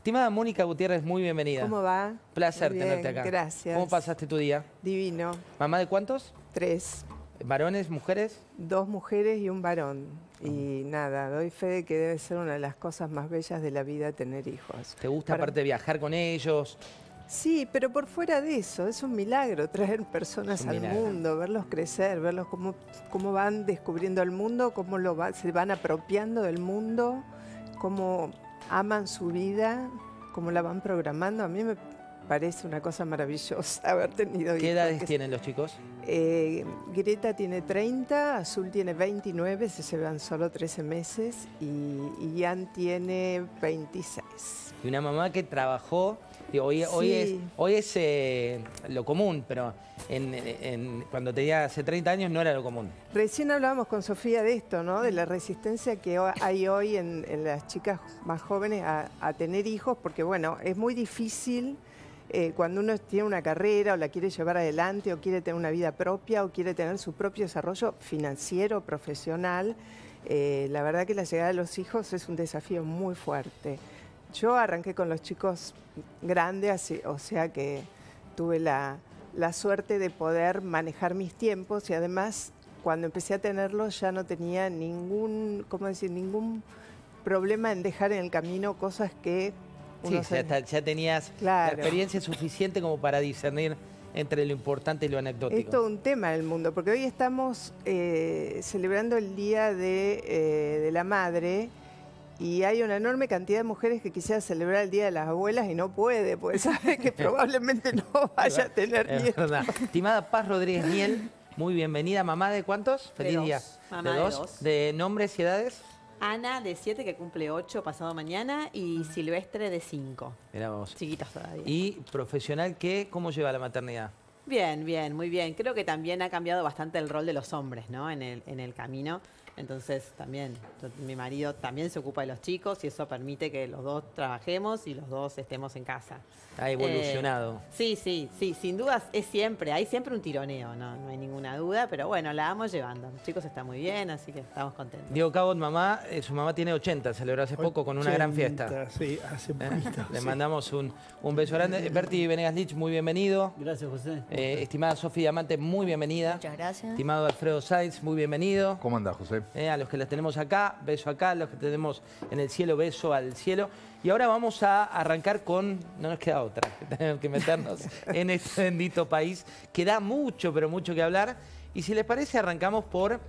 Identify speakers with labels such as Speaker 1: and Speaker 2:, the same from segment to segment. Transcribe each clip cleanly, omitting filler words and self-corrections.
Speaker 1: Estimada Mónica Gutiérrez, muy bienvenida.
Speaker 2: ¿Cómo va?
Speaker 1: Placer
Speaker 2: Muy bien,
Speaker 1: tenerte acá.
Speaker 2: gracias.
Speaker 1: ¿Cómo pasaste tu día?
Speaker 2: Divino.
Speaker 1: ¿Mamá de cuántos?
Speaker 2: 3.
Speaker 1: ¿Varones, mujeres?
Speaker 2: 2 mujeres y un varón. Y nada, doy fe de que debe ser una de las cosas más bellas de la vida tener hijos.
Speaker 1: ¿Te gusta aparte viajar con ellos?
Speaker 2: Sí, pero por fuera de eso, es un milagro traer personas al mundo, verlos crecer, verlos cómo van descubriendo el mundo, cómo se van apropiando del mundo, cómo aman su vida, cómo la van programando. A mí me parece una cosa maravillosa haber tenido hijos.
Speaker 1: ¿Qué edades tienen los chicos?
Speaker 2: Greta tiene 30, Azul tiene 29, se llevan solo 13 meses, y Ian tiene 26.
Speaker 1: Y una mamá que trabajó, digo, hoy es lo común, pero cuando tenía hace 30 años no era lo común.
Speaker 2: Recién hablábamos con Sofía de esto, ¿no? De la resistencia que hay hoy en las chicas más jóvenes a tener hijos, porque bueno, es muy difícil cuando uno tiene una carrera o la quiere llevar adelante o quiere tener una vida propia o quiere tener su propio desarrollo financiero, profesional. La verdad que la llegada de los hijos es un desafío muy fuerte. Yo arranqué con los chicos grandes, o sea que tuve la suerte de poder manejar mis tiempos, y además cuando empecé a tenerlos ya no tenía ningún problema en dejar en el camino cosas que uno
Speaker 1: ya tenías la experiencia suficiente como para discernir entre lo importante y lo anecdótico.
Speaker 2: Es todo un tema en el mundo, porque hoy estamos celebrando el Día de la Madre, y hay una enorme cantidad de mujeres que quisieran celebrar el Día de las Abuelas y no puede, porque sabe que probablemente no vaya a tener nietos.
Speaker 1: Estimada Paz Rodríguez Miel, muy bienvenida. ¿Mamá de cuántos? Feliz día.
Speaker 3: Mamá de dos.
Speaker 1: ¿De nombres y edades?
Speaker 3: Ana, de 7, que cumple 8 pasado mañana, y Silvestre, de 5.
Speaker 1: Mirá vos.
Speaker 3: Chiquitos todavía.
Speaker 1: ¿Y profesional qué? ¿Cómo lleva la maternidad?
Speaker 3: Bien, bien, muy bien. Creo que también ha cambiado bastante el rol de los hombres, ¿no? En el camino. Entonces también, mi marido también se ocupa de los chicos y eso permite que los dos trabajemos y los dos estemos en casa.
Speaker 1: Ha evolucionado.
Speaker 3: Sí, sin dudas hay siempre un tironeo, no hay ninguna duda, pero bueno, la vamos llevando. Los chicos están muy bien, así que estamos contentos.
Speaker 1: Diego Cabot, su mamá tiene 80, celebró hace poco con una gran fiesta.
Speaker 4: Sí, hace poquito.
Speaker 1: Le mandamos un beso grande. Berti Venegas Lich, muy bienvenido.
Speaker 4: Gracias, José.
Speaker 1: Estimada Sofía Diamante, muy bienvenida.
Speaker 5: Muchas gracias.
Speaker 1: Estimado Alfredo Sainz, muy bienvenido.
Speaker 6: ¿Cómo andás, José?
Speaker 1: A los que las tenemos acá, beso acá, a los que tenemos en el cielo, beso al cielo. Y ahora vamos a arrancar con, no nos queda otra, tenemos que meternos en este bendito país, que da mucho, pero mucho que hablar. Y si les parece, arrancamos por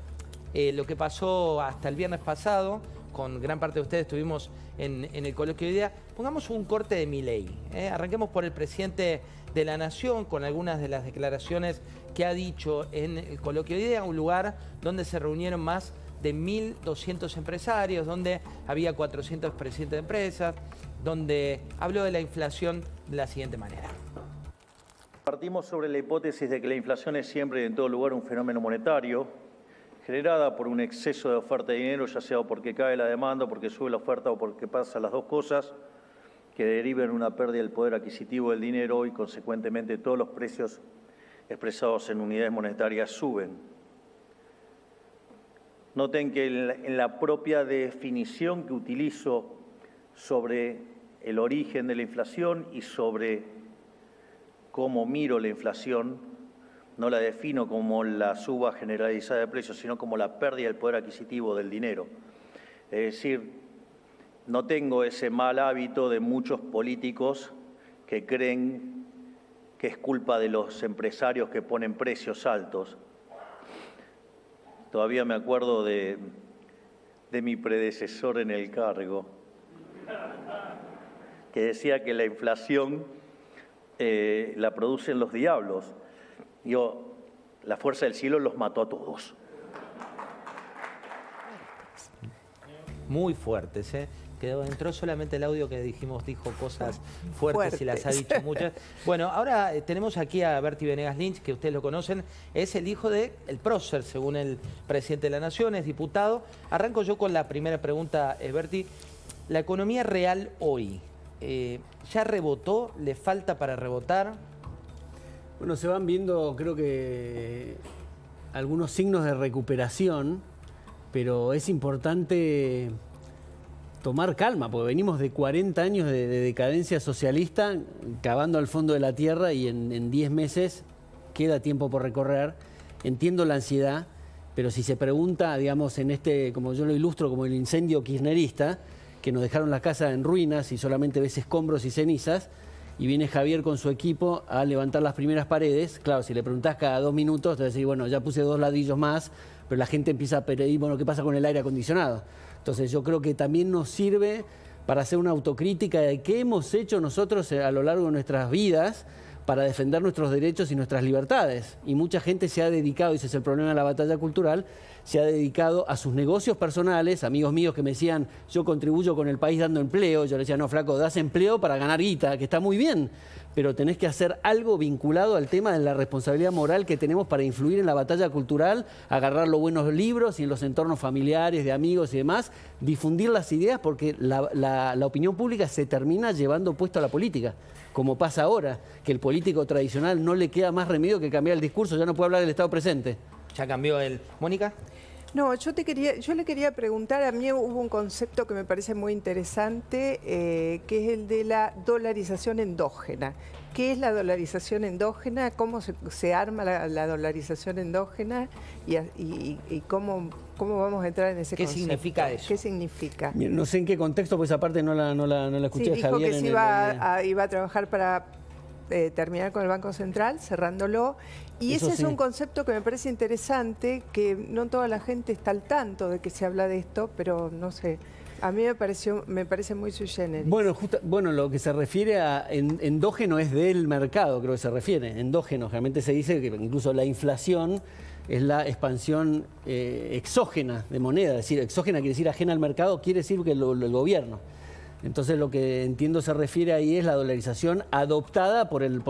Speaker 1: lo que pasó hasta el viernes pasado. Con gran parte de ustedes estuvimos en el coloquio de hoy día. Pongamos un corte de Milei. Arranquemos por el presidente de la Nación, con algunas de las declaraciones que ha dicho en el coloquio de hoy día, un lugar donde se reunieron más de 1.200 empresarios, donde había 400 presidentes de empresas, donde habló de la inflación de la siguiente manera.
Speaker 7: Partimos sobre la hipótesis de que la inflación es siempre y en todo lugar un fenómeno monetario, generada por un exceso de oferta de dinero, ya sea porque cae la demanda, porque sube la oferta o porque pasan las dos cosas, que derivan en una pérdida del poder adquisitivo del dinero y consecuentemente todos los precios expresados en unidades monetarias suben. Noten que en la propia definición que utilizo sobre el origen de la inflación y sobre cómo miro la inflación, no la defino como la suba generalizada de precios, sino como la pérdida del poder adquisitivo del dinero. Es decir, no tengo ese mal hábito de muchos políticos que creen que es culpa de los empresarios que ponen precios altos. Todavía me acuerdo de mi predecesor en el cargo, que decía que la inflación la producen los diablos. La fuerza del cielo los mató a todos.
Speaker 1: Muy fuertes, ¿eh? Entró solamente el audio que dijo cosas fuertes y las ha dicho muchas. Bueno, ahora tenemos aquí a Berti Venegas Lynch, que ustedes lo conocen. Es el hijo del prócer, según el presidente de la Nación, es diputado. Arranco yo con la primera pregunta, Berti. La economía real hoy, ¿ya rebotó? ¿Le falta para rebotar?
Speaker 4: Bueno, se van viendo, creo que, algunos signos de recuperación, pero es importante tomar calma, porque venimos de 40 años de decadencia socialista, cavando al fondo de la tierra, y en 10 meses queda tiempo por recorrer. Entiendo la ansiedad, pero si se pregunta, digamos, en este, como yo lo ilustro, como el incendio kirchnerista, que nos dejaron la casa en ruinas y solamente ves escombros y cenizas, y viene Javier con su equipo a levantar las primeras paredes. Claro, si le preguntás cada 2 minutos, te vas a decir, bueno, ya puse 2 ladrillos más, pero la gente empieza a pedir, bueno, ¿qué pasa con el aire acondicionado? Entonces yo creo que también nos sirve para hacer una autocrítica de qué hemos hecho nosotros a lo largo de nuestras vidas para defender nuestros derechos y nuestras libertades. Y mucha gente se ha dedicado, y ese es el problema de la batalla cultural, se ha dedicado a sus negocios personales. Amigos míos que me decían, yo contribuyo con el país dando empleo. Yo les decía, no, flaco, das empleo para ganar guita, que está muy bien, pero tenés que hacer algo vinculado al tema de la responsabilidad moral que tenemos para influir en la batalla cultural, agarrar los buenos libros y en los entornos familiares, de amigos y demás, difundir las ideas, porque la opinión pública se termina llevando puesto a la política, como pasa ahora, que el político tradicional no le queda más remedio que cambiar el discurso, ya no puede hablar del Estado presente.
Speaker 1: Ya cambió el... ¿Mónica?
Speaker 2: No, yo le quería preguntar, a mí hubo un concepto que me parece muy interesante, que es el de la dolarización endógena. ¿Qué es la dolarización endógena? ¿Cómo se arma la dolarización endógena? ¿Y cómo vamos a entrar en ese concepto?
Speaker 1: ¿Qué significa eso?
Speaker 2: ¿Qué significa?
Speaker 4: No sé en qué contexto, pues aparte no la escuché,
Speaker 2: Sí, dijo
Speaker 4: Javier.
Speaker 2: que iba a trabajar para terminar con el Banco Central, cerrándolo. Y
Speaker 4: Eso
Speaker 2: ese
Speaker 4: sí.
Speaker 2: es un concepto que me parece interesante, que no toda la gente está al tanto de que se habla de esto, pero no sé, a mí me parece muy sui generis.
Speaker 4: Bueno, lo que se refiere a endógeno es del mercado, creo que se refiere. Endógeno, realmente se dice que incluso la inflación es la expansión exógena de moneda. Es decir, exógena quiere decir ajena al mercado, quiere decir que el gobierno. Entonces lo que entiendo se refiere ahí es la dolarización adoptada por el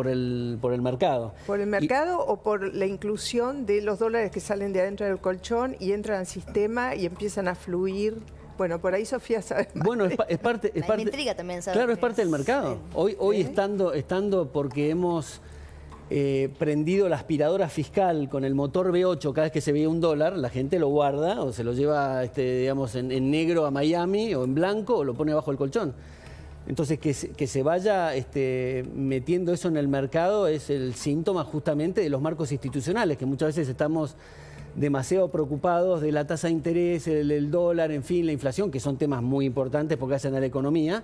Speaker 4: mercado.
Speaker 2: ¿Por el mercado o por la inclusión de los dólares que salen de adentro del colchón y entran al sistema y empiezan a fluir? Bueno, por ahí Sofía sabe más.
Speaker 4: Bueno, es parte...
Speaker 5: Me intriga también saber.
Speaker 4: Claro, es parte del mercado. Hoy estando porque hemos prendido la aspiradora fiscal con el motor V8 cada vez que se veía $1, la gente lo guarda o se lo lleva, digamos, en negro a Miami o en blanco o lo pone bajo el colchón. Entonces, que se vaya metiendo eso en el mercado es el síntoma justamente de los marcos institucionales, que muchas veces estamos demasiado preocupados de la tasa de interés, el dólar, en fin, la inflación, que son temas muy importantes porque hacen a la economía,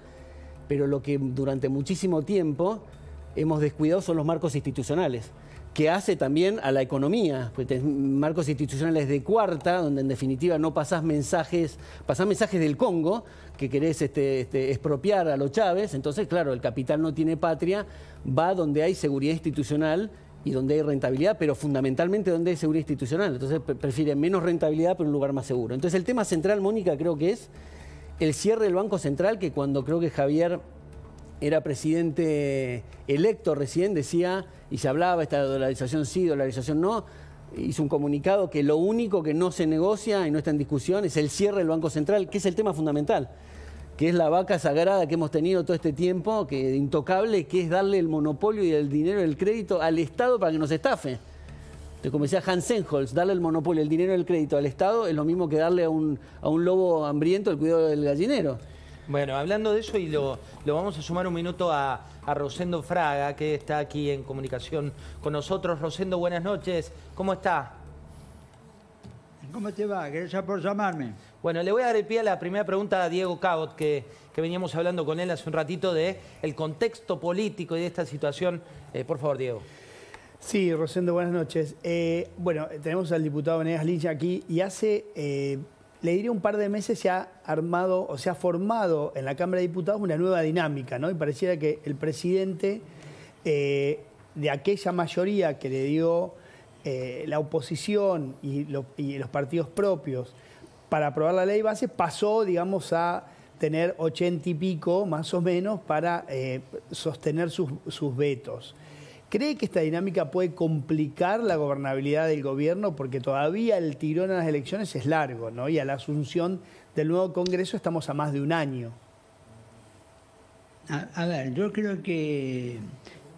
Speaker 4: pero lo que durante muchísimo tiempo hemos descuidado son los marcos institucionales, que hace también a la economía. Pues tenés marcos institucionales de cuarta, donde en definitiva no pasás mensajes del Congo, que querés expropiar a los Chávez. Entonces, claro, el capital no tiene patria, va donde hay seguridad institucional y donde hay rentabilidad, pero fundamentalmente donde hay seguridad institucional. Entonces prefieren menos rentabilidad pero un lugar más seguro. Entonces el tema central, Mónica, creo que es el cierre del Banco Central, que cuando creo que Javier era presidente electo recién decía, y se hablaba, esta dolarización sí, dolarización no, hizo un comunicado que lo único que no se negocia y no está en discusión es el cierre del Banco Central, que es el tema fundamental, que es la vaca sagrada que hemos tenido todo este tiempo, que intocable, que es darle el monopolio y el dinero del crédito al Estado para que nos estafe. Entonces, como decía Hans Sennholz, darle el monopolio, el dinero del crédito al Estado es lo mismo que darle a un lobo hambriento el cuidado del gallinero.
Speaker 1: Bueno, hablando de eso, y lo vamos a sumar un minuto a Rosendo Fraga, que está aquí en comunicación con nosotros. Rosendo, buenas noches. ¿Cómo está?
Speaker 6: ¿Cómo te va? Gracias por llamarme.
Speaker 1: Bueno, le voy a dar el pie a la primera pregunta a Diego Cabot, que veníamos hablando con él hace un ratito de el contexto político y de esta situación. Por favor, Diego.
Speaker 8: Sí, Rosendo, buenas noches. Bueno, tenemos al diputado Venegas Lynch aquí y hace... le diría un par de meses se ha armado o se ha formado en la Cámara de Diputados una nueva dinámica, ¿no? Y pareciera que el presidente de aquella mayoría que le dio la oposición y los partidos propios para aprobar la ley base pasó, digamos, a tener 80 y pico, más o menos, para sostener sus vetos. ¿Cree que esta dinámica puede complicar la gobernabilidad del gobierno? Porque todavía el tirón a las elecciones es largo, ¿no? Y a la asunción del nuevo Congreso estamos a más de un año.
Speaker 6: A ver, yo creo que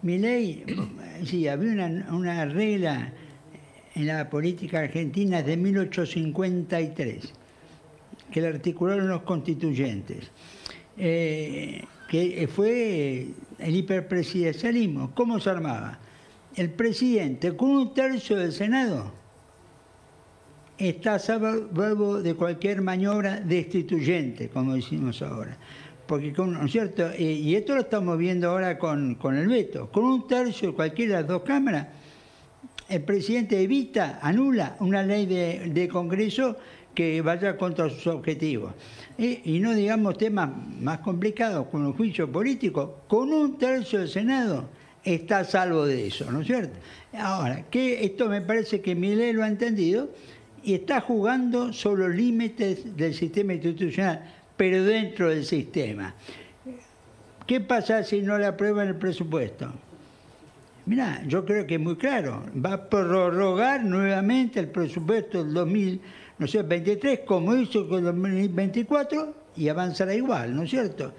Speaker 6: Milei, sí, había una regla en la política argentina de 1853, que la articularon los constituyentes, que fue el hiperpresidencialismo. ¿Cómo se armaba? El presidente, con 1/3 del Senado, está a salvo de cualquier maniobra destituyente, como decimos ahora. Porque, ¿no es cierto? Y esto lo estamos viendo ahora con el veto. Con 1/3 de cualquiera de las dos cámaras, el presidente anula una ley de Congreso que vaya contra sus objetivos. Y no digamos temas más complicados como el juicio político, con 1/3 del Senado está a salvo de eso, ¿no es cierto? Ahora, que esto me parece que Milei lo ha entendido y está jugando sobre los límites del sistema institucional, pero dentro del sistema. ¿Qué pasa si no le aprueban el presupuesto? Mirá, yo creo que es muy claro. Va a prorrogar nuevamente el presupuesto del 2023, como hizo con el 2024, y avanzará igual, ¿no es cierto?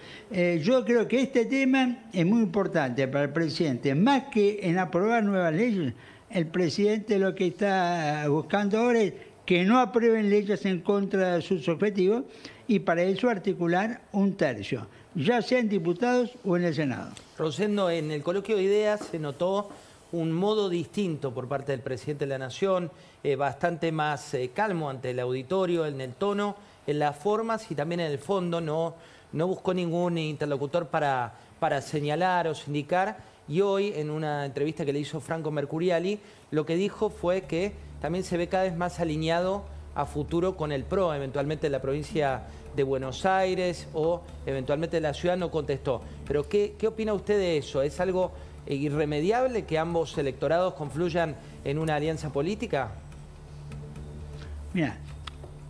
Speaker 6: Yo creo que este tema es muy importante para el presidente. Más que en aprobar nuevas leyes, el presidente lo que está buscando ahora es que no aprueben leyes en contra de sus objetivos, y para eso articular 1/3, ya sea en diputados o en el Senado.
Speaker 1: Rosendo, en el coloquio de ideas se notó un modo distinto por parte del presidente de la Nación, bastante más calmo ante el auditorio, en el tono, en las formas y también en el fondo. No buscó ningún interlocutor para señalar o sindicar. Y hoy, en una entrevista que le hizo Franco Mercuriali, lo que dijo fue que también se ve cada vez más alineado a futuro con el PRO, eventualmente de la provincia de Buenos Aires o eventualmente de la ciudad. No contestó. Pero ¿qué opina usted de eso? ¿Es algo irremediable que ambos electorados confluyan en una alianza política?
Speaker 6: Mira,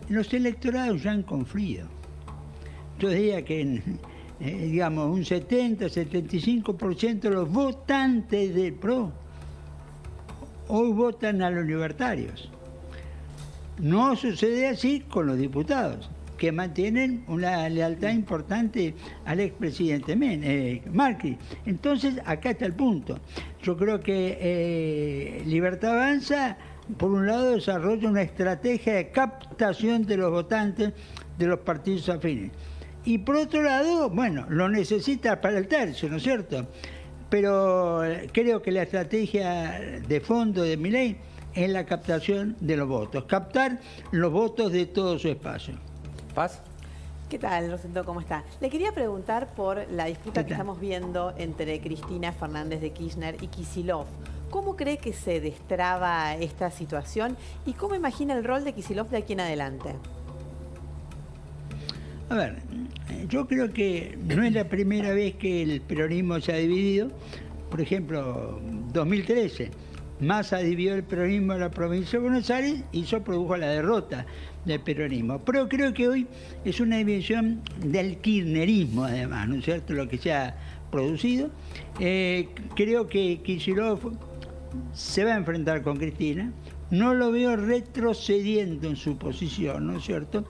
Speaker 6: los electorados ya han confluido. Yo diría que, digamos, un 70-75% de los votantes del PRO hoy votan a los libertarios. No sucede así con los diputados, que mantienen una lealtad importante al expresidente Macri. Entonces, acá está el punto. Yo creo que Libertad Avanza, por un lado, desarrolla una estrategia de captación de los votantes de los partidos afines. Y por otro lado, bueno, lo necesita para el tercio, ¿no es cierto? Pero creo que la estrategia de fondo de Milei es la captación de los votos, captar los votos de todo su espacio.
Speaker 1: Paz.
Speaker 3: ¿Qué tal, Rosendo? ¿Cómo está? Le quería preguntar por la disputa que estamos viendo entre Cristina Fernández de Kirchner y Kicillof. ¿Cómo cree que se destraba esta situación y cómo imagina el rol de Kicillof de aquí en adelante?
Speaker 6: A ver, yo creo que no es la primera vez que el peronismo se ha dividido. Por ejemplo, 2013, Massa dividió el peronismo en la provincia de Buenos Aires y eso produjo la derrota del peronismo. Pero creo que hoy es una división del kirchnerismo, además, ¿no es cierto?, lo que se ha producido. Creo que Kicillof se va a enfrentar con Cristina. No lo veo retrocediendo en su posición, ¿no es cierto?,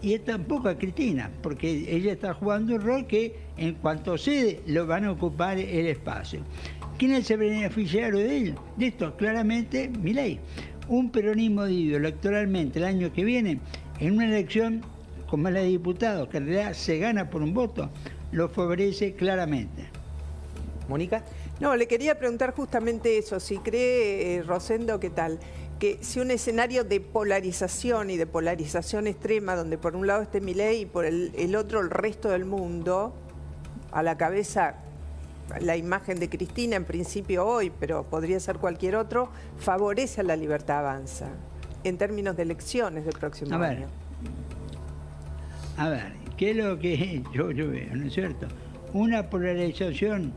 Speaker 6: y tampoco a Cristina, porque ella está jugando un rol que en cuanto cede lo van a ocupar el espacio. ¿Quién es el beneficiario de esto? Claramente Milei. Un peronismo dividido electoralmente el año que viene, en una elección como la de diputados, que en realidad se gana por un voto, lo favorece claramente.
Speaker 1: ¿Mónica?
Speaker 2: No, le quería preguntar justamente eso, si cree, Rosendo, ¿qué tal?, que si un escenario de polarización y de polarización extrema, donde por un lado esté Milei y por el otro el resto del mundo, a la cabeza la imagen de Cristina en principio hoy, pero podría ser cualquier otro, favorece a la Libertad Avanza en términos de elecciones del próximo año.
Speaker 6: A ver, ¿qué es lo que yo veo, no es cierto? Una polarización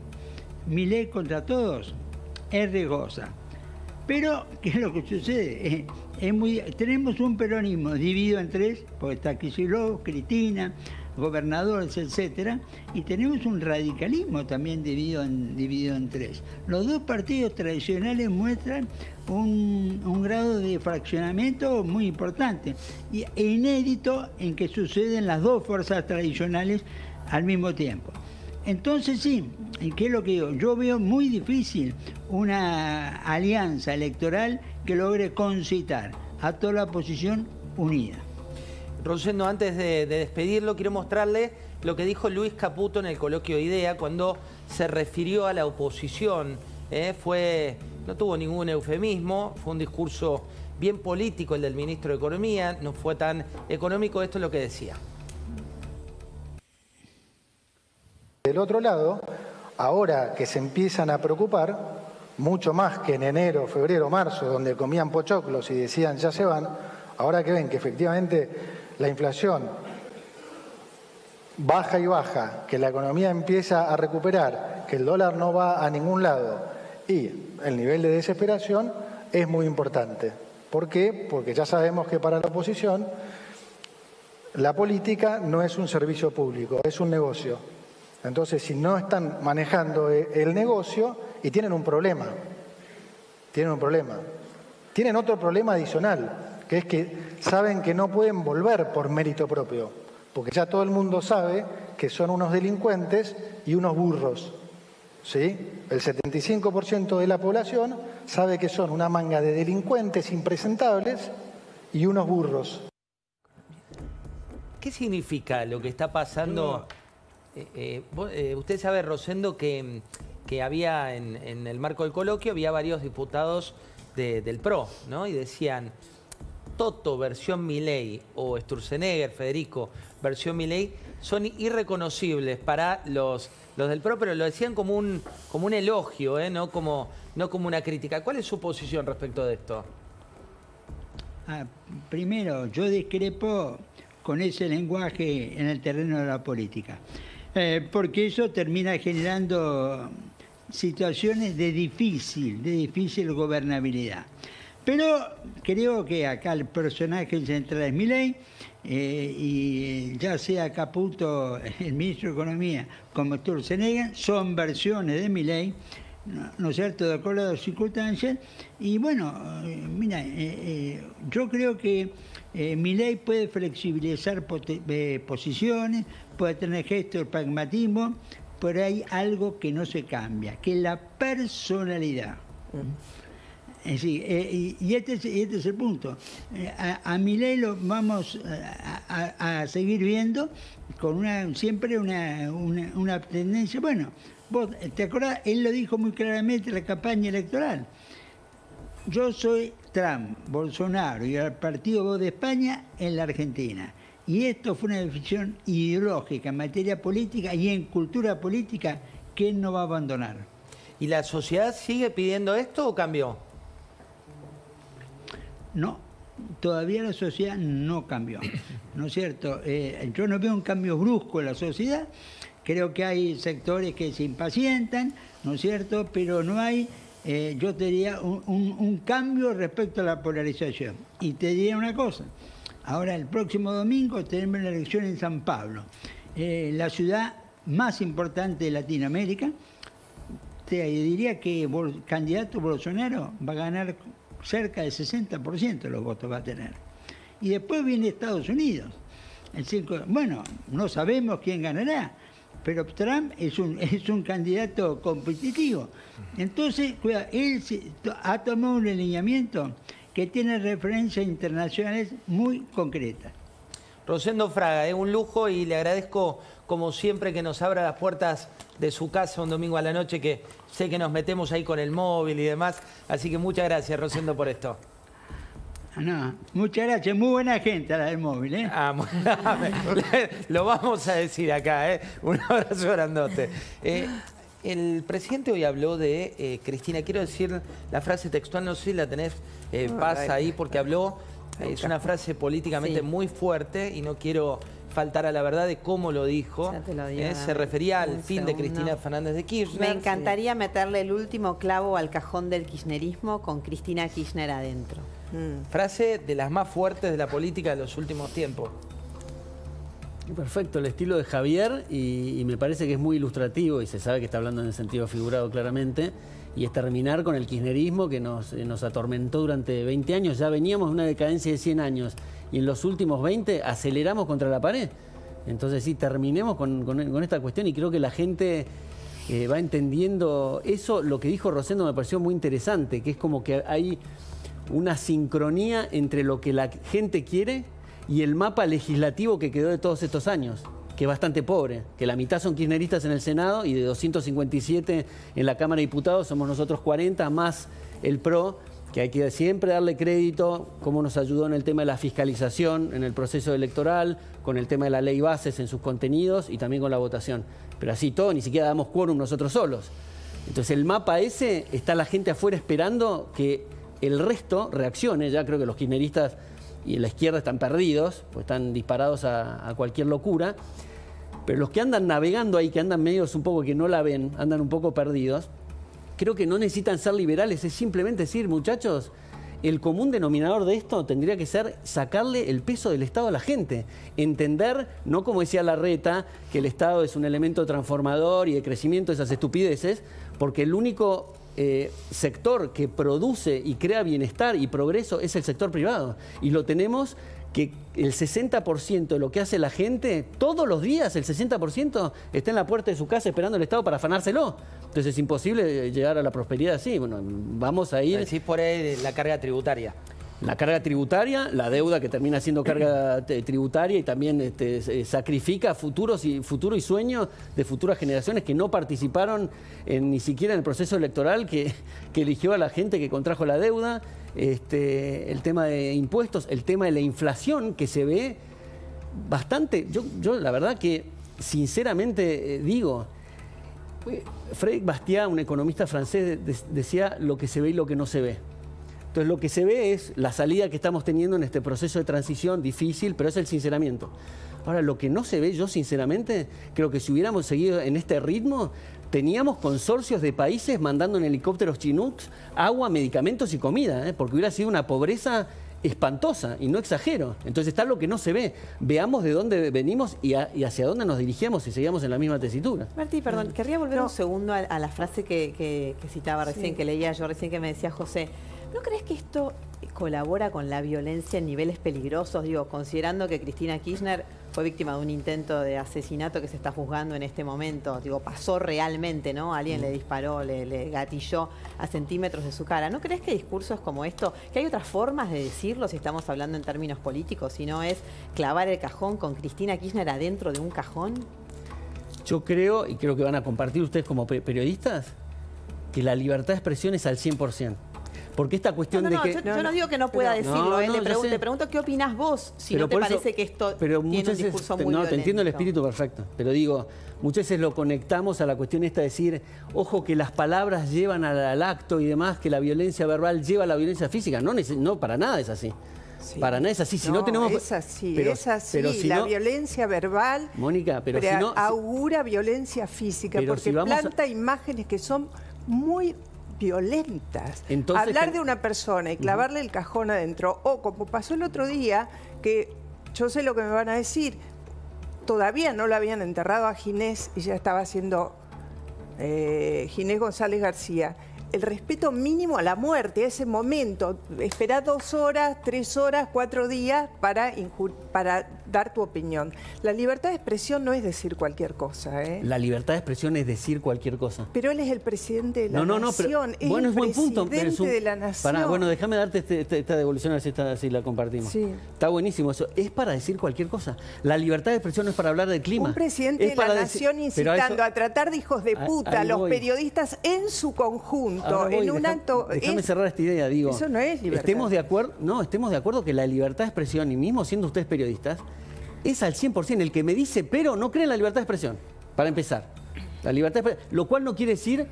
Speaker 6: Milei contra todos es riesgosa. Pero, ¿qué es lo que sucede? Tenemos un peronismo dividido en tres, porque está Kicillof, Cristina, gobernadores, etcétera, y tenemos un radicalismo también dividido en tres. Los dos partidos tradicionales muestran un grado de fraccionamiento muy importante e inédito en que suceden las dos fuerzas tradicionales al mismo tiempo. Entonces sí, ¿qué es lo que digo? Yo veo muy difícil una alianza electoral que logre concitar a toda la oposición unida.
Speaker 1: Rosendo, antes de despedirlo, quiero mostrarle lo que dijo Luis Caputo en el coloquio IDEA cuando se refirió a la oposición. No tuvo ningún eufemismo, fue un discurso bien político el del ministro de Economía, no fue tan económico. Esto es lo que decía.
Speaker 5: Del otro lado, ahora que se empiezan a preocupar, mucho más que en enero, febrero, marzo, donde comían pochoclos y decían ya se van, ahora que ven que efectivamente la inflación baja y baja, que la economía empieza a recuperar, que el dólar no va a ningún lado y el nivel de desesperación es muy importante. ¿Por qué? Porque ya sabemos que para la oposición la política no es un servicio público, es un negocio. Entonces, si no están manejando el negocio y tienen un problema, tienen otro problema adicional, que es que saben que no pueden volver por mérito propio, porque ya todo el mundo sabe que son unos delincuentes y unos burros, ¿sí? El 75% de la población sabe que son una manga de delincuentes impresentables y unos burros.
Speaker 1: ¿Qué significa lo que está pasando? Usted sabe, Rosendo, que había en el marco del coloquio, había varios diputados del PRO, ¿no? Y decían, Toto versión Milei o Sturzenegger, Federico versión Milei, son irreconocibles para los del PRO, pero lo decían como un elogio, no como una crítica. ¿Cuál es su posición respecto de esto?
Speaker 6: Primero, yo discrepo con ese lenguaje en el terreno de la política. Porque eso termina generando situaciones de difícil gobernabilidad. Pero creo que acá el personaje central es Milei, y ya sea Caputo, el ministro de Economía, como Sturzenegger, son versiones de Milei, ¿no es cierto?, de acuerdo a las circunstancias. Y bueno, mira, yo creo que Milei puede flexibilizar posiciones, puede tener gestos de pragmatismo, pero hay algo que no se cambia, que es la personalidad. Sí, y este es el punto. A Milei lo vamos a seguir viendo con siempre una tendencia. Bueno, vos te acordás, él lo dijo muy claramente en la campaña electoral. Yo soy Trump, Bolsonaro y el partido Voz de España en la Argentina. Y esto fue una decisión ideológica en materia política y en cultura política que él no va a abandonar.
Speaker 1: ¿Y la sociedad sigue pidiendo esto o cambió?
Speaker 6: No, todavía la sociedad no cambió, ¿no es cierto? Yo no veo un cambio brusco en la sociedad, creo que hay sectores que se impacientan, ¿no es cierto? Pero no hay, yo te diría, un cambio respecto a la polarización. Y te diría una cosa, ahora el próximo domingo tenemos la elección en San Pablo, la ciudad más importante de Latinoamérica. Te diría que el candidato Bolsonaro va a ganar cerca del 60% de los votos va a tener. Y después viene Estados Unidos. Bueno, no sabemos quién ganará, pero Trump es un candidato competitivo. Entonces, cuidado, él ha tomado un alineamiento que tiene referencias internacionales muy concretas.
Speaker 1: Rosendo Fraga, es un lujo y le agradezco como siempre que nos abra las puertas de su casa un domingo a la noche, que sé que nos metemos ahí con el móvil y demás. Así que muchas gracias, Rosendo, por esto.
Speaker 6: No, muchas gracias. Muy buena gente la del móvil, ¿eh?
Speaker 1: Lo vamos a decir acá, ¿eh? Un abrazo grandote. El presidente hoy habló de Cristina. Quiero decir la frase textual, no sé si la tenés, pasa ahí, porque habló, es una frase políticamente muy fuerte y no quiero faltar a la verdad de cómo lo dijo. Se refería al fin de Cristina Fernández de Kirchner.
Speaker 3: Me encantaría meterle el último clavo al cajón del kirchnerismo con Cristina Kirchner adentro.
Speaker 1: Frase de las más fuertes de la política de los últimos tiempos.
Speaker 4: Perfecto, el estilo de Javier, y me parece que es muy ilustrativo y se sabe que está hablando en el sentido figurado claramente, y es terminar con el kirchnerismo que nos atormentó durante 20 años. Ya veníamos de una decadencia de 100 años y en los últimos 20 aceleramos contra la pared. Entonces sí, terminemos con esta cuestión, y creo que la gente va entendiendo eso. Lo que dijo Rosendo me pareció muy interesante, que es como que hay una sincronía entre lo que la gente quiere y el mapa legislativo que quedó de todos estos años, que es bastante pobre, que la mitad son kirchneristas en el Senado y de 257 en la Cámara de Diputados somos nosotros 40, más el PRO, que hay que siempre darle crédito, cómo nos ayudó en el tema de la fiscalización, en el proceso electoral, con el tema de la ley bases en sus contenidos y también con la votación. Pero así todo, ni siquiera damos quórum nosotros solos. Entonces el mapa ese, está la gente afuera esperando que el resto reaccione. Ya creo que los kirchneristas y la izquierda están perdidos, pues están disparados a cualquier locura. Pero los que andan navegando ahí, que andan medios un poco que no la ven, andan un poco perdidos, creo que no necesitan ser liberales, es simplemente decir, muchachos, el común denominador de esto tendría que ser sacarle el peso del Estado a la gente. Entender, no como decía Larreta, que el Estado es un elemento transformador y de crecimiento, esas estupideces, porque el único sector que produce y crea bienestar y progreso es el sector privado. Y lo tenemos que el 60% de lo que hace la gente, todos los días el 60% está en la puerta de su casa esperando el Estado para afanárselo. Entonces es imposible llegar a la prosperidad así. Bueno, vamos a ir...
Speaker 1: Decís por ahí la carga tributaria.
Speaker 4: La carga tributaria, la deuda que termina siendo carga tributaria y también sacrifica futuro y sueño de futuras generaciones que no participaron ni siquiera en el proceso electoral que eligió a la gente que contrajo la deuda. El tema de impuestos, el tema de la inflación que se ve bastante. Yo la verdad que sinceramente digo, Frédéric Bastiat, un economista francés, decía lo que se ve y lo que no se ve. Entonces lo que se ve es la salida que estamos teniendo en este proceso de transición difícil, pero es el sinceramiento. Ahora, lo que no se ve, yo sinceramente creo que si hubiéramos seguido en este ritmo, teníamos consorcios de países mandando en helicópteros Chinooks agua, medicamentos y comida, porque hubiera sido una pobreza espantosa, y no exagero. Entonces está lo que no se ve. Veamos de dónde venimos y hacia dónde nos dirigíamos si seguíamos en la misma tesitura.
Speaker 3: Martí, perdón, querría volver un segundo a la frase que citaba recién, que leía yo recién, que me decía José. ¿No crees que esto colabora con la violencia en niveles peligrosos? Digo, considerando que Cristina Kirchner fue víctima de un intento de asesinato que se está juzgando en este momento. Digo, pasó realmente, ¿no? Alguien le disparó, le gatilló a centímetros de su cara. ¿No crees que discursos como esto, que hay otras formas de decirlo si estamos hablando en términos políticos, si no es clavar el cajón con Cristina Kirchner adentro de un cajón?
Speaker 4: Yo creo, y creo que van a compartir ustedes como periodistas, que la libertad de expresión es al 100%. Porque esta cuestión de que...
Speaker 3: Yo no digo que no pueda decirlo, te pregunto qué opinás vos, si no te parece que esto tiene un discurso muy violento.
Speaker 4: Te entiendo el espíritu perfecto, pero digo, muchas veces lo conectamos a la cuestión esta de decir, ojo que las palabras llevan al acto y demás, que la violencia verbal lleva a la violencia física. No, para nada es así. Sí. Para nada es así. Si no tenemos...
Speaker 2: Es así, pero si la violencia verbal,
Speaker 4: Mónica, pero
Speaker 2: si no, augura violencia física, porque si planta imágenes que son muy violentas. Entonces, hablar de una persona y clavarle el cajón adentro, o como pasó el otro día, que yo sé lo que me van a decir, todavía no lo habían enterrado a Ginés y ya estaba haciendo Ginés González García. El respeto mínimo a la muerte, a ese momento. Esperá 2 horas, 3 horas, 4 días para dar tu opinión. La libertad de expresión no es decir cualquier cosa, ¿eh?
Speaker 4: La libertad de expresión es decir cualquier cosa.
Speaker 2: Pero él es el presidente de la nación.
Speaker 4: Pero, bueno, es buen punto.
Speaker 2: Pero de la nación.
Speaker 4: Bueno, déjame darte esta devolución a ver si la compartimos. Sí. Está buenísimo eso. Es para decir cualquier cosa. La libertad de expresión no es para hablar del clima.
Speaker 2: Un presidente de la nación incitando a tratar de hijos de puta a los periodistas en su conjunto. En un acto.
Speaker 4: Déjame cerrar esta idea, digo.
Speaker 2: Eso no es libertad.
Speaker 4: Estemos de acuerdo que la libertad de expresión, y mismo siendo ustedes periodistas, es al 100%. El que me dice, pero no cree en la libertad de expresión, para empezar. La libertad de expresión, lo cual no quiere decir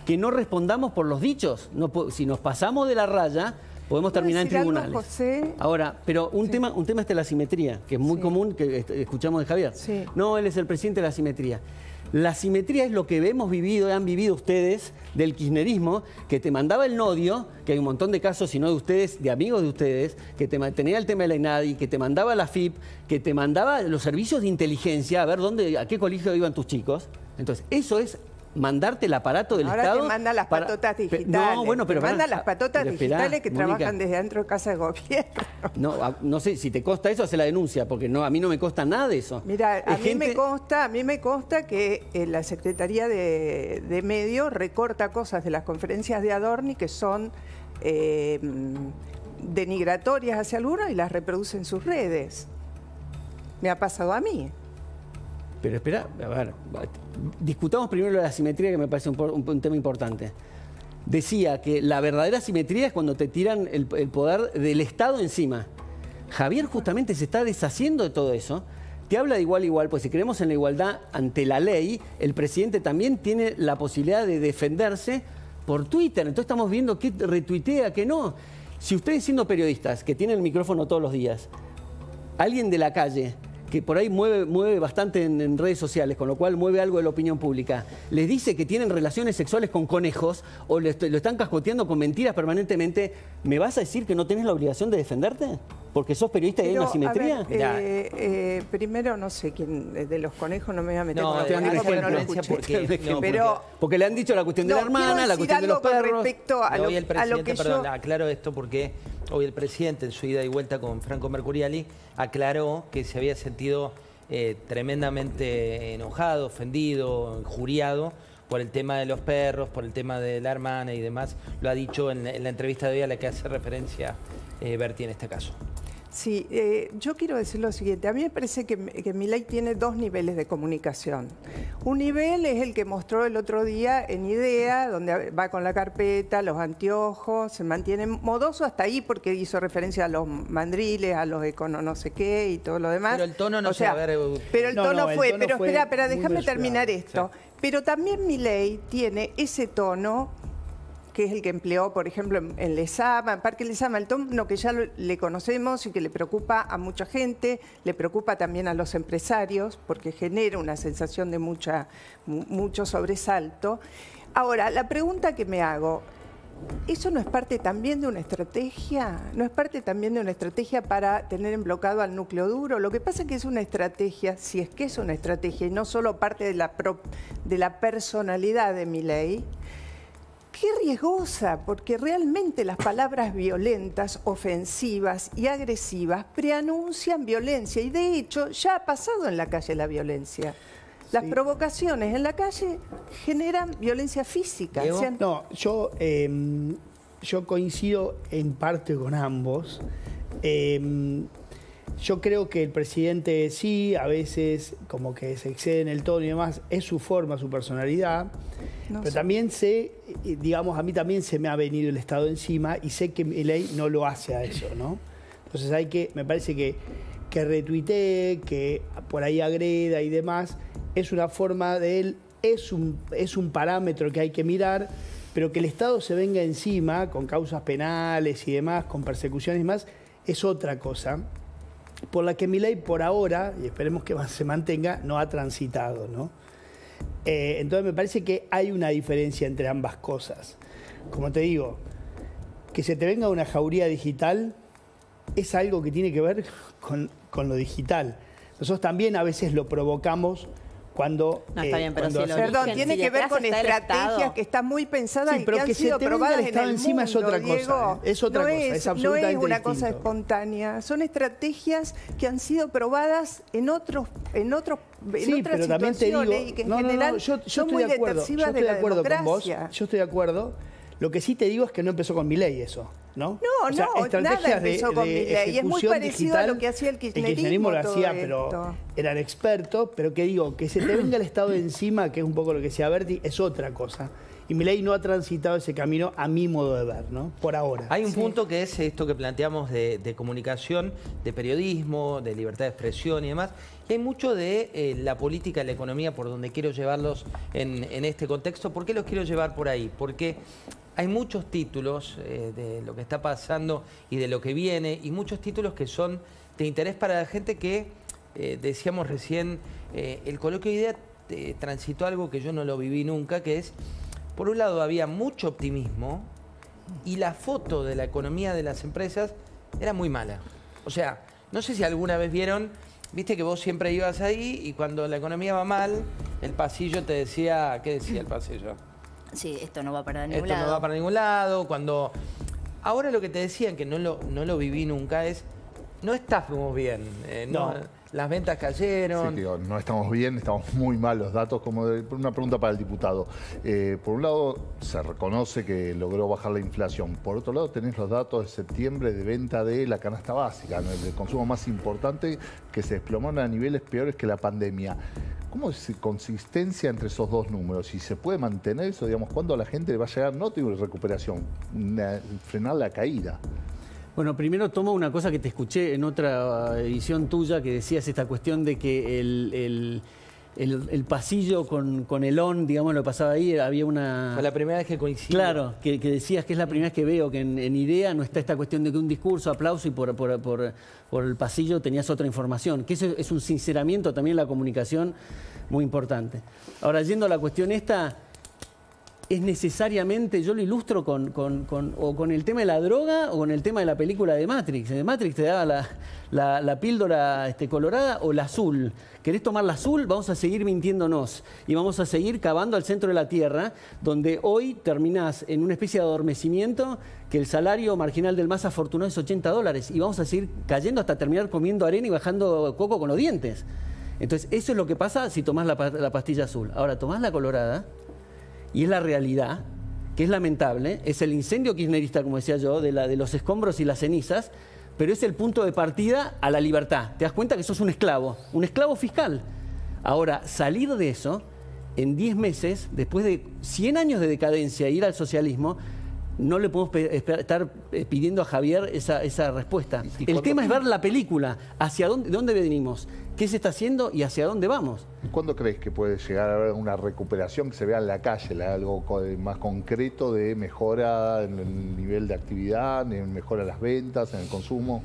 Speaker 4: que no respondamos por los dichos. Si nos pasamos de la raya, podemos terminar en tribunales.
Speaker 2: José?
Speaker 4: Ahora, pero un tema es de la simetría, que es muy común, que escuchamos de Javier.
Speaker 2: Sí.
Speaker 4: No, él es el presidente de la simetría. La simetría es lo que hemos vivido y han vivido ustedes del kirchnerismo, que te mandaba el nodio, que hay un montón de casos, si no de ustedes, de amigos de ustedes, que tenía el tema de la INADI, que te mandaba la FIP, que te mandaba los servicios de inteligencia, a ver a qué colegio iban tus chicos. Entonces, eso es mandarte el aparato del Estado.
Speaker 2: Ahora te manda las patotas digitales.
Speaker 4: No, bueno, pero
Speaker 2: manda las patotas digitales que Mónica, trabajan desde dentro de casa de gobierno.
Speaker 4: No sé, si te consta eso, hace la denuncia, porque a mí no me consta nada de eso.
Speaker 2: Mira, a mí me consta que la Secretaría de Medios recorta cosas de las conferencias de Adorni que son denigratorias hacia algunos y las reproduce en sus redes. Me ha pasado a mí.
Speaker 4: Pero espera, a ver, discutamos primero la asimetría, que me parece un tema importante. Decía que la verdadera asimetría es cuando te tiran el poder del Estado encima. Javier justamente se está deshaciendo de todo eso. Te habla de igual a igual, pues si creemos en la igualdad ante la ley, el presidente también tiene la posibilidad de defenderse por Twitter. Entonces estamos viendo qué retuitea, qué no. Si ustedes, siendo periodistas, que tienen el micrófono todos los días, alguien de la calle, que por ahí mueve bastante en redes sociales, con lo cual mueve algo de la opinión pública, les dice que tienen relaciones sexuales con conejos o lo están cascoteando con mentiras permanentemente, ¿me vas a decir que no tenés la obligación de defenderte? ¿Porque sos periodista y hay una asimetría?
Speaker 2: Primero, no sé quién de los conejos, no me voy a meter
Speaker 1: No,
Speaker 2: con
Speaker 1: te dan
Speaker 2: los conejos,
Speaker 1: diferencia porque,
Speaker 4: porque le han dicho la cuestión de la hermana, la cuestión de los perros.
Speaker 2: Respecto a
Speaker 1: hoy el presidente,
Speaker 2: perdón,
Speaker 1: aclaro esto porque hoy el presidente en su ida y vuelta con Franco Mercuriali aclaró que se había sentido tremendamente enojado, ofendido, injuriado por el tema de los perros, por el tema de la hermana y demás. Lo ha dicho en la entrevista de hoy a la que hace referencia Berti en este caso.
Speaker 2: Sí, yo quiero decir lo siguiente. A mí me parece que Milei tiene dos niveles de comunicación. Un nivel es el que mostró el otro día en IDEA, donde va con la carpeta, los anteojos, se mantiene modoso hasta ahí porque hizo referencia a los mandriles, a los econo no sé qué y todo lo demás.
Speaker 1: Pero el tono no
Speaker 2: o sea, pero el tono fue, pero espera, déjame terminar esto. Sí. Pero también Milei tiene ese tono que es el que empleó, por ejemplo, en Lezama, en Parque Lezama, el tono que ya le conocemos y que le preocupa a mucha gente, le preocupa también a los empresarios, porque genera una sensación de mucho sobresalto. Ahora, la pregunta que me hago, ¿eso no es parte también de una estrategia? ¿No es parte también de una estrategia para tener embloqueado al núcleo duro? Lo que pasa es que es una estrategia, si es que es una estrategia, y no solo parte de la personalidad de Milei. Qué riesgosa, porque realmente las palabras violentas, ofensivas y agresivas preanuncian violencia y de hecho ya ha pasado en la calle la violencia. Las provocaciones en la calle generan violencia física.
Speaker 8: No, yo coincido en parte con ambos. Yo creo que el presidente sí, a veces como que se excede en el tono y demás, es su forma, su personalidad, pero también sé, digamos, a mí también se me ha venido el Estado encima y sé que Milei no lo hace a eso, ¿no? Entonces me parece que retuitee, que por ahí agreda y demás, es una forma de él, es un parámetro que hay que mirar, pero que el Estado se venga encima con causas penales y demás, con persecuciones y demás, es otra cosa, por la que Milei por ahora, y esperemos que se mantenga, no ha transitado, ¿no? Entonces me parece que hay una diferencia entre ambas cosas. Como te digo, que se te venga una jauría digital es algo que tiene que ver con lo digital. Nosotros también a veces lo provocamos cuando...
Speaker 3: No, está bien, pero
Speaker 2: perdón, tiene que ver con estrategias que están muy pensadas y que han sido probadas en el mundo,
Speaker 8: es otra cosa,
Speaker 2: Diego.
Speaker 8: es otra cosa, es absolutamente
Speaker 2: no es una
Speaker 8: distinto.
Speaker 2: cosa espontánea, son estrategias que han sido probadas en otras
Speaker 8: también te digo,
Speaker 2: situaciones y que en general son muy detersivas de la democracia.
Speaker 8: Con vos, yo estoy de acuerdo. Lo que sí te digo es que no empezó con Milei eso, ¿no?
Speaker 2: Nada empezó con Milei. Es muy parecido a lo que hacía el kirchnerismo.
Speaker 8: Lo hacía, pero eran expertos. Pero que digo, que se te venga el Estado de encima, que es un poco lo que decía Berti, es otra cosa. Y Milei no ha transitado ese camino a mi modo de ver, ¿no? Por ahora.
Speaker 1: Hay un punto que es esto que planteamos de comunicación, de periodismo, de libertad de expresión y demás. Y hay mucho de la política y la economía por donde quiero llevarlos en este contexto. ¿Por qué los quiero llevar por ahí? Porque hay muchos títulos de lo que está pasando y de lo que viene, y muchos títulos que son de interés para la gente que, decíamos recién, el coloquio de idea transitó algo que yo no lo viví nunca, que es, por un lado había mucho optimismo y la foto de la economía de las empresas era muy mala. O sea, no sé si alguna vez vieron, viste que vos siempre ibas ahí y cuando la economía va mal, el pasillo te decía, ¿qué decía el pasillo?
Speaker 9: Sí, esto no va para ningún lado.
Speaker 1: Esto no va para ningún lado. Ahora lo que te decían, que no lo viví nunca, es no estamos bien.
Speaker 8: No.
Speaker 1: Las ventas cayeron.
Speaker 10: Sí, digo, no estamos bien, estamos muy mal los datos. Una pregunta para el diputado. Por un lado, se reconoce que logró bajar la inflación. Por otro lado, tenés los datos de septiembre de venta de la canasta básica, el consumo más importante, que se desplomaron a niveles peores que la pandemia. ¿Cómo es consistencia entre esos dos números? Si se puede mantener eso, digamos, ¿cuándo a la gente le va a llegar, no tengo recuperación, frenar la caída?
Speaker 4: Bueno, primero tomo una cosa que te escuché en otra edición tuya, que decías esta cuestión de que el pasillo con el ON, digamos, lo pasaba ahí, había una...
Speaker 1: Fue la primera vez que coincidí.
Speaker 4: Claro, que decías que es la primera vez que veo que en IDEA no está esta cuestión de que un discurso, aplauso y por el pasillo tenías otra información, que eso es un sinceramiento también en la comunicación muy importante. Ahora, yendo a la cuestión esta... es necesariamente, yo lo ilustro con el tema de la droga o con el tema de la película de Matrix. En Matrix te daba la píldora colorada o la azul. ¿Querés tomar la azul? Vamos a seguir mintiéndonos y vamos a seguir cavando al centro de la Tierra, donde hoy terminás en una especie de adormecimiento que el salario marginal del más afortunado es $80 y vamos a seguir cayendo hasta terminar comiendo arena y bajando coco con los dientes. Entonces, eso es lo que pasa si tomás la pastilla azul. Ahora, tomás la colorada... y es la realidad, que es lamentable, es el incendio kirchnerista, como decía yo, de los escombros y las cenizas, pero es el punto de partida a la libertad. Te das cuenta que sos un esclavo fiscal. Ahora, salir de eso, en 10 meses, después de 100 años de decadencia e ir al socialismo, no le podemos estar pidiendo a Javier esa respuesta. El tema es ver la película, hacia dónde venimos, qué se está haciendo y hacia dónde vamos.
Speaker 10: ¿Cuándo crees que puede llegar a haber una recuperación que se vea en la calle, algo más concreto de mejora en el nivel de actividad, en mejora en las ventas, en el consumo?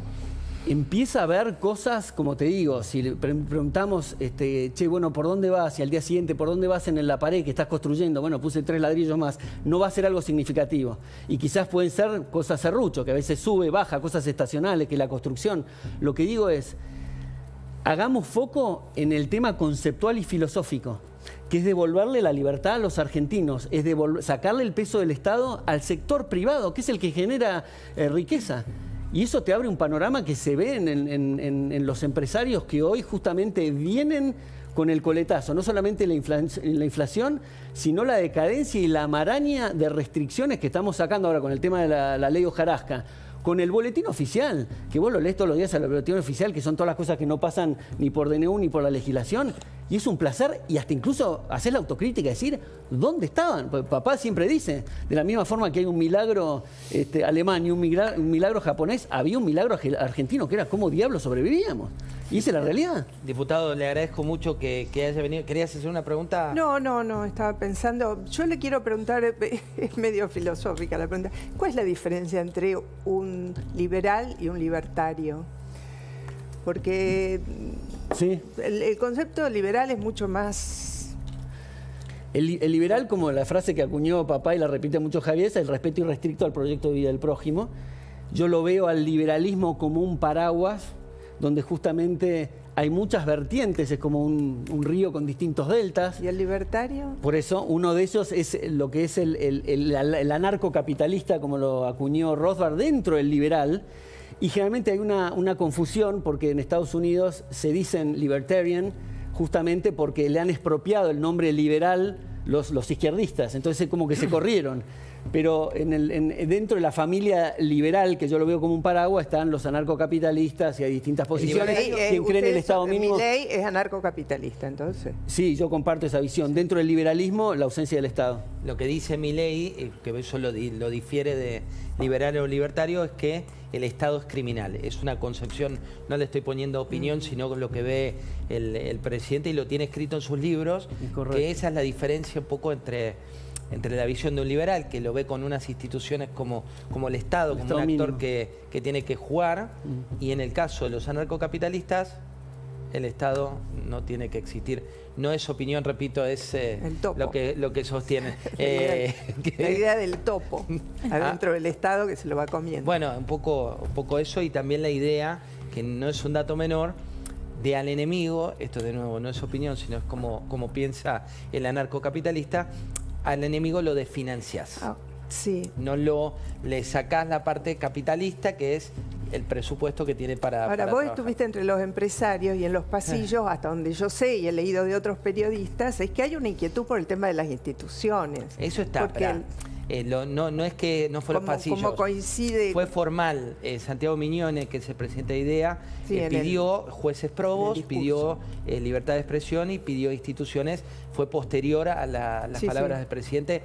Speaker 4: Empieza a haber cosas, como te digo, si le preguntamos, che, bueno, ¿por dónde vas? Y al día siguiente, ¿por dónde vas en la pared que estás construyendo? Bueno, puse 3 ladrillos más. No va a ser algo significativo. Y quizás pueden ser cosas serrucho, que a veces sube, baja, cosas estacionales, que la construcción. Lo que digo es, hagamos foco en el tema conceptual y filosófico, que es devolverle la libertad a los argentinos, es sacarle el peso del Estado al sector privado, que es el que genera riqueza. Y eso te abre un panorama que se ve en los empresarios que hoy justamente vienen con el coletazo, no solamente la inflación, sino la decadencia y la maraña de restricciones que estamos sacando ahora con el tema de la ley Hojarasca, con el boletín oficial, que vos lo lees todos los días al boletín oficial, que son todas las cosas que no pasan ni por DNU ni por la legislación, y es un placer, y hasta incluso hacer la autocrítica, decir, ¿dónde estaban? Pues papá siempre dice, de la misma forma que hay un milagro alemán y un milagro japonés, había un milagro argentino, que era cómo diablos sobrevivíamos. Y esa es la realidad.
Speaker 1: Diputado, le agradezco mucho que haya venido. ¿Querías hacer una pregunta?
Speaker 2: No, estaba pensando, yo le quiero preguntar, es medio filosófica la pregunta, ¿cuál es la diferencia entre un liberal y un libertario? Porque
Speaker 4: sí,
Speaker 2: el concepto liberal es mucho más...
Speaker 4: El liberal, como la frase que acuñó papá y la repite mucho Javier, es el respeto irrestricto al proyecto de vida del prójimo. Yo lo veo al liberalismo como un paraguas donde justamente hay muchas vertientes, es como un río con distintos deltas.
Speaker 2: ¿Y el libertario?
Speaker 4: Por eso, uno de ellos es lo que es el anarcocapitalista, como lo acuñó Rothbard, dentro del liberal. Y generalmente hay una confusión, porque en Estados Unidos se dicen libertarian justamente porque le han expropiado el nombre liberal los izquierdistas, entonces como que se corrieron. Pero dentro de la familia liberal, que yo lo veo como un paraguas, están los anarcocapitalistas y hay distintas posiciones. ¿Quién cree en el Estado mínimo?
Speaker 2: Milei es anarcocapitalista, entonces.
Speaker 4: Sí, yo comparto esa visión. Dentro del liberalismo, la ausencia del Estado.
Speaker 1: Lo que dice Milei, que eso lo difiere de liberal o libertario, es que el Estado es criminal. Es una concepción, no le estoy poniendo opinión, sino lo que ve el presidente y lo tiene escrito en sus libros, que esa es la diferencia un poco entre la visión de un liberal, que lo ve con unas instituciones como el Estado, como un actor que tiene que jugar, y en el caso de los anarcocapitalistas, el Estado no tiene que existir. No es opinión, repito, es lo que sostiene.
Speaker 2: La idea del topo, adentro del Estado que se lo va comiendo.
Speaker 1: Bueno, un poco eso, y también la idea, que no es un dato menor, de al enemigo, esto de nuevo no es opinión, sino es como piensa el anarcocapitalista, al enemigo lo desfinanciás.
Speaker 2: Sí.
Speaker 1: No le sacás la parte capitalista, que es el presupuesto que tiene para
Speaker 2: Ahora, vos
Speaker 1: trabajar.
Speaker 2: estuviste entre los empresarios y en los pasillos, hasta donde yo sé y he leído de otros periodistas, es que hay una inquietud por el tema de las instituciones.
Speaker 1: Eso está,
Speaker 2: Porque
Speaker 1: no es que no fue los pasillos.
Speaker 2: Como coincide...
Speaker 1: Fue formal. Santiago Miñone, que es el presidente de IDEA,
Speaker 2: Sí,
Speaker 1: pidió jueces probos, pidió libertad de expresión y pidió instituciones. Fue posterior a las palabras del presidente.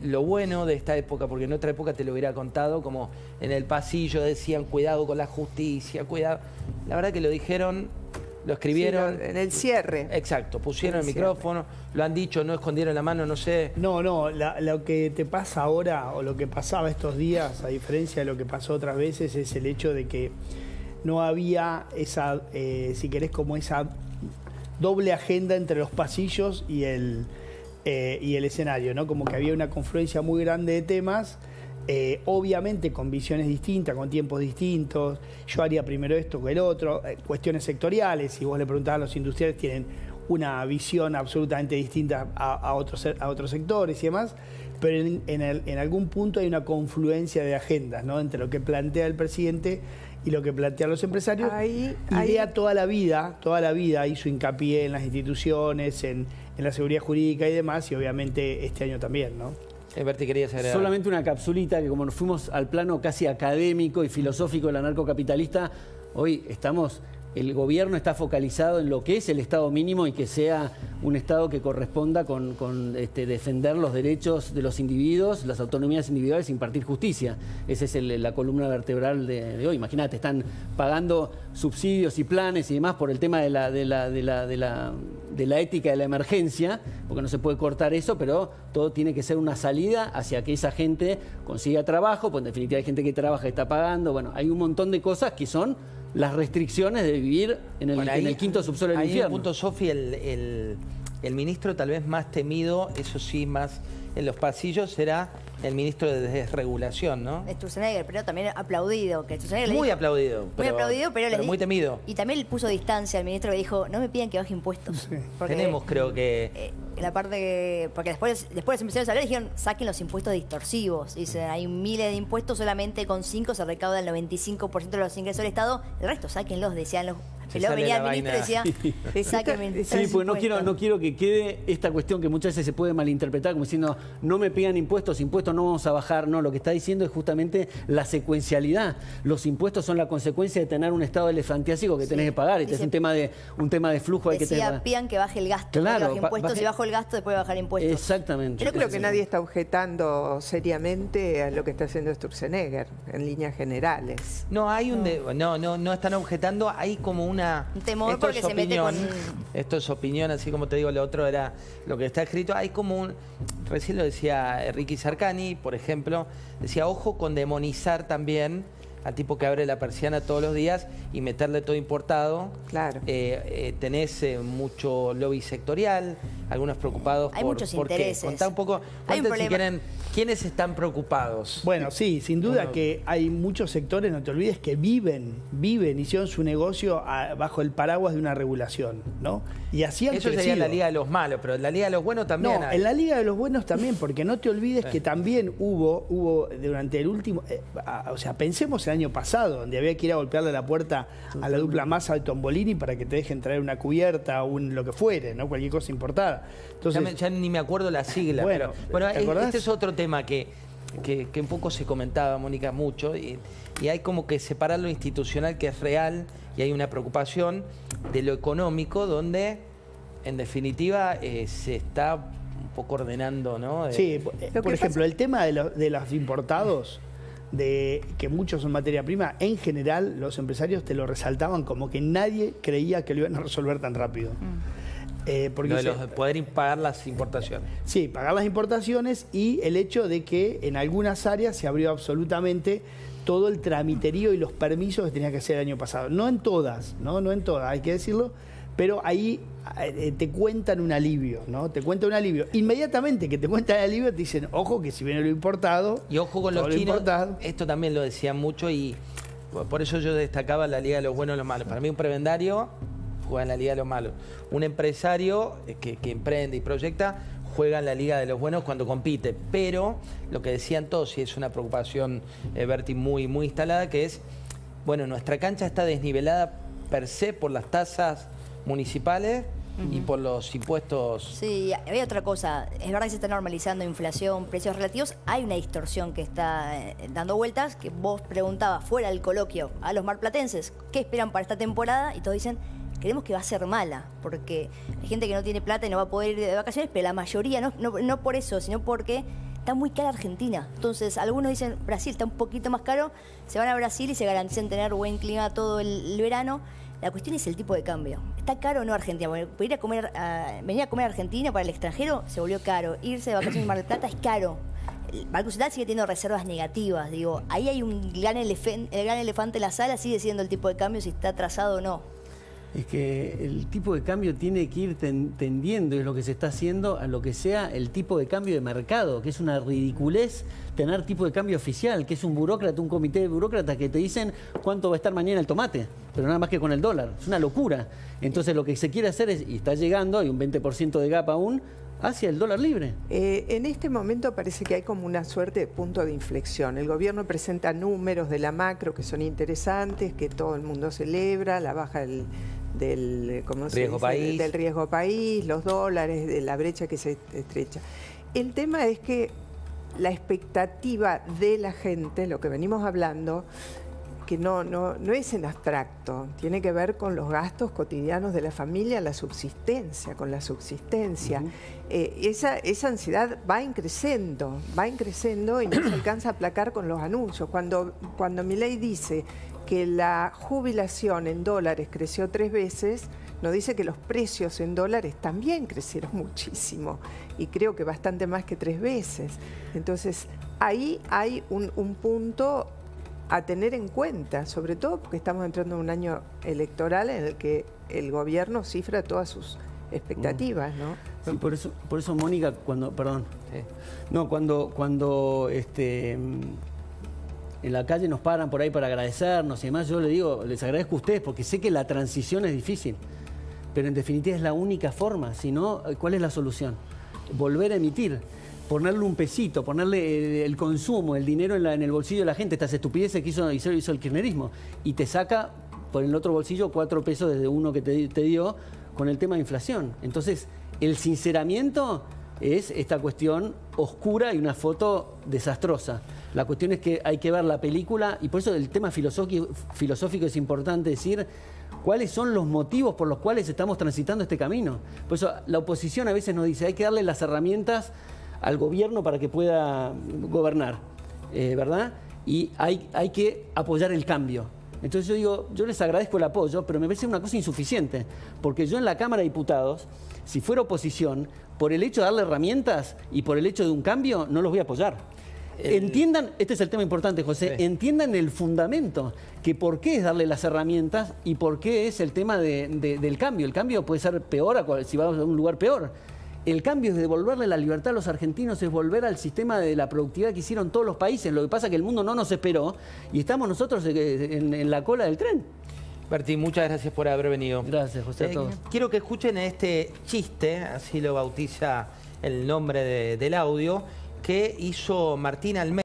Speaker 1: Lo bueno de esta época, porque en otra época te lo hubiera contado, como en el pasillo decían cuidado con la justicia, cuidado. La verdad que lo dijeron, lo escribieron.
Speaker 2: Sí, en el cierre.
Speaker 1: Exacto, pusieron el micrófono, lo han dicho, no escondieron la mano, no sé.
Speaker 8: No, lo que te pasa ahora, o lo que pasaba estos días, a diferencia de lo que pasó otras veces, es el hecho de que no había esa, si querés, como esa doble agenda entre los pasillos y el escenario, ¿no? Como que había una confluencia muy grande de temas, obviamente con visiones distintas, con tiempos distintos. Yo haría primero esto que el otro, cuestiones sectoriales. Si vos le preguntás a los industriales, tienen una visión absolutamente distinta a otros sectores y demás, pero en algún punto hay una confluencia de agendas, ¿no? Entre lo que plantea el presidente y lo que plantean los empresarios. IDEA toda la vida hizo hincapié en las instituciones, en la seguridad jurídica y demás, y obviamente este año también, ¿no?
Speaker 1: Berti, querías agregar.
Speaker 4: Solamente una capsulita, que como nos fuimos al plano casi académico y filosófico del anarcocapitalista, hoy el gobierno está focalizado en lo que es el Estado mínimo y que sea un Estado que corresponda con defender los derechos de los individuos, las autonomías individuales e impartir justicia. Esa es la columna vertebral de hoy. Imagínate, están pagando subsidios y planes y demás por el tema de la ética de la emergencia, porque no se puede cortar eso, pero todo tiene que ser una salida hacia que esa gente consiga trabajo, pues en definitiva hay gente que trabaja y está pagando. Bueno, hay un montón de cosas que son las restricciones de vivir en el quinto subsuelo del infierno.
Speaker 1: Ahí en punto, Sofi, el ministro tal vez más temido, eso sí, más en los pasillos, será el ministro de Desregulación, ¿no?
Speaker 9: Sturzenegger, pero también aplaudido. Que
Speaker 1: Muy aplaudido.
Speaker 9: Muy aplaudido, pero
Speaker 1: muy temido.
Speaker 9: Y también le puso distancia al ministro que dijo, no me pidan que baje impuestos.
Speaker 8: Sí.
Speaker 1: Tenemos, creo que...
Speaker 9: la parte que... Porque después los empresarios hablaron y dijeron, saquen los impuestos distorsivos. Dicen, hay miles de impuestos, solamente con 5 se recauda el 95% de los ingresos del Estado. El resto, sáquenlos, decían los... Luego venía el ministro y decía, sáquenme.
Speaker 4: Sí, pues no quiero que quede esta cuestión que muchas veces se puede malinterpretar como diciendo, no me pidan impuestos no vamos a bajar. No, lo que está diciendo es justamente la secuencialidad. Los impuestos son la consecuencia de tener un estado elefantiásico que tenés que pagar. Este es un tema de flujo.
Speaker 9: Decía, pidan que baje el gasto.
Speaker 4: Claro,
Speaker 9: que baje impuestos, y bajo el gasto, después bajar impuestos.
Speaker 4: Exactamente.
Speaker 2: Yo creo que nadie está objetando seriamente a lo que está haciendo Sturzenegger, en líneas generales.
Speaker 1: No, hay no están objetando, hay como un
Speaker 9: temor porque se mete con...
Speaker 1: Esto es opinión, así como te digo, lo otro era lo que está escrito. Hay como recién lo decía Ricky Sarcani, por ejemplo, decía, ojo con demonizar también al tipo que abre la persiana todos los días y meterle todo importado.
Speaker 2: Claro.
Speaker 1: Tenés mucho lobby sectorial, algunos preocupados
Speaker 9: hay muchos intereses.
Speaker 1: Contá un poco, si quieren, ¿quiénes están preocupados?
Speaker 8: Bueno, sí, sin duda que hay muchos sectores, no te olvides, que viven, hicieron su negocio bajo el paraguas de una regulación, ¿no? Y así han crecido.
Speaker 1: Sería la Liga de los Malos, pero en la Liga de los Buenos también hay.
Speaker 8: En la Liga de los Buenos también, porque no te olvides que también hubo durante el último... o sea, pensemos el año pasado, donde había que ir a golpearle la puerta a la dupla Massa de Tombolini para que te dejen traer una cubierta o lo que fuere, ¿no? Cualquier cosa importada. Entonces,
Speaker 1: ya ni me acuerdo la sigla.
Speaker 8: Bueno,
Speaker 1: este es otro tema que un poco se comentaba, Mónica, mucho, y hay como que separar lo institucional, que es real, y hay una preocupación de lo económico, donde en definitiva se está un poco ordenando, ¿no?
Speaker 8: Sí, por ejemplo, el tema de los importados, de que muchos son materia prima, en general los empresarios te lo resaltaban como que nadie creía que lo iban a resolver tan rápido. Porque
Speaker 1: poder pagar las importaciones.
Speaker 8: Sí, pagar las importaciones y el hecho de que en algunas áreas se abrió absolutamente todo el tramiterío y los permisos que tenía que hacer el año pasado. No en todas, no en todas, hay que decirlo, pero ahí te cuentan un alivio, ¿no? Te cuentan un alivio. Inmediatamente que te cuentan el alivio te dicen, ojo que si viene lo importado...
Speaker 1: Y ojo con los chinos, esto también lo decían mucho y por eso yo destacaba la Liga de los Buenos y los Malos. Para mí un prebendario juega en la Liga de los Malos. Un empresario que emprende y proyecta juega en la Liga de los Buenos cuando compite. Pero lo que decían todos, y es una preocupación, Berti, muy instalada, que es bueno, nuestra cancha está desnivelada per se por las tasas municipales y por los impuestos.
Speaker 9: Sí, hay otra cosa. Es verdad que se está normalizando inflación, precios relativos. Hay una distorsión que está dando vueltas, que vos preguntabas fuera del coloquio a los marplatenses qué esperan para esta temporada y todos dicen, creemos que va a ser mala, porque hay gente que no tiene plata y no va a poder ir de vacaciones, pero la mayoría, no por eso, sino porque está muy cara Argentina. Entonces, algunos dicen, Brasil está un poquito más caro, se van a Brasil y se garantizan tener buen clima todo el verano. La cuestión es el tipo de cambio. ¿Está caro o no Argentina? Porque venir a comer a Argentina para el extranjero se volvió caro. Irse de vacaciones en Mar del Plata es caro. El Banco Central sigue teniendo reservas negativas. Digo, ahí hay un gran elefante en la sala, sigue siendo el tipo de cambio si está atrasado o no.
Speaker 4: Es que el tipo de cambio tiene que ir tendiendo, es lo que se está haciendo, a lo que sea el tipo de cambio de mercado, que es una ridiculez tener tipo de cambio oficial, que es un burócrata, un comité de burócratas que te dicen cuánto va a estar mañana el tomate, pero nada más que con el dólar. Es una locura. Entonces lo que se quiere hacer es, y está llegando, hay un 20% de gap aún, hacia el dólar libre.
Speaker 2: En este momento parece que hay como una suerte de punto de inflexión. El gobierno presenta números de la macro que son interesantes, que todo el mundo celebra, la baja del riesgo país, los dólares, de la brecha que se estrecha. El tema es que la expectativa de la gente, lo que venimos hablando, que no es en abstracto, tiene que ver con los gastos cotidianos de la familia, la subsistencia, con la subsistencia. Esa ansiedad va creciendo y no se alcanza a aplacar con los anuncios. Cuando Milei dice que la jubilación en dólares creció 3 veces, nos dice que los precios en dólares también crecieron muchísimo, y creo que bastante más que 3 veces. Entonces, ahí hay un punto a tener en cuenta, sobre todo porque estamos entrando en un año electoral en el que el gobierno cifra todas sus expectativas, ¿no?
Speaker 4: Sí, por eso Mónica, cuando en la calle nos paran por ahí para agradecernos y demás, yo le digo, les agradezco a ustedes porque sé que la transición es difícil, pero en definitiva es la única forma. Si no, ¿cuál es la solución? Volver a emitir, ponerle un pesito, ponerle el consumo, el dinero en el bolsillo de la gente, estas estupideces que hizo el kirchnerismo, y te saca por el otro bolsillo 4 pesos desde uno que te dio con el tema de inflación. Entonces, el sinceramiento es esta cuestión oscura y una foto desastrosa. La cuestión es que hay que ver la película, y por eso el tema filosófico es importante decir cuáles son los motivos por los cuales estamos transitando este camino. Por eso la oposición a veces nos dice, hay que darle las herramientas al gobierno para que pueda gobernar, ¿verdad? Y hay que apoyar el cambio. Entonces yo digo, yo les agradezco el apoyo, pero me parece una cosa insuficiente, porque yo en la Cámara de Diputados, si fuera oposición, por el hecho de darle herramientas y por el hecho de un cambio, no los voy a apoyar. Entiendan, este es el tema importante, José, sí. Entiendan el fundamento, que por qué es darle las herramientas y por qué es el tema del cambio. El cambio puede ser peor si vamos a un lugar peor. El cambio es devolverle la libertad a los argentinos, es volver al sistema de la productividad que hicieron todos los países. Lo que pasa es que el mundo no nos esperó y estamos nosotros en la cola del tren.
Speaker 1: Berti, muchas gracias por haber venido.
Speaker 4: Gracias, José, a todos.
Speaker 1: Quiero que escuchen este chiste, así lo bautiza el nombre del audio, que hizo Martín Almeida.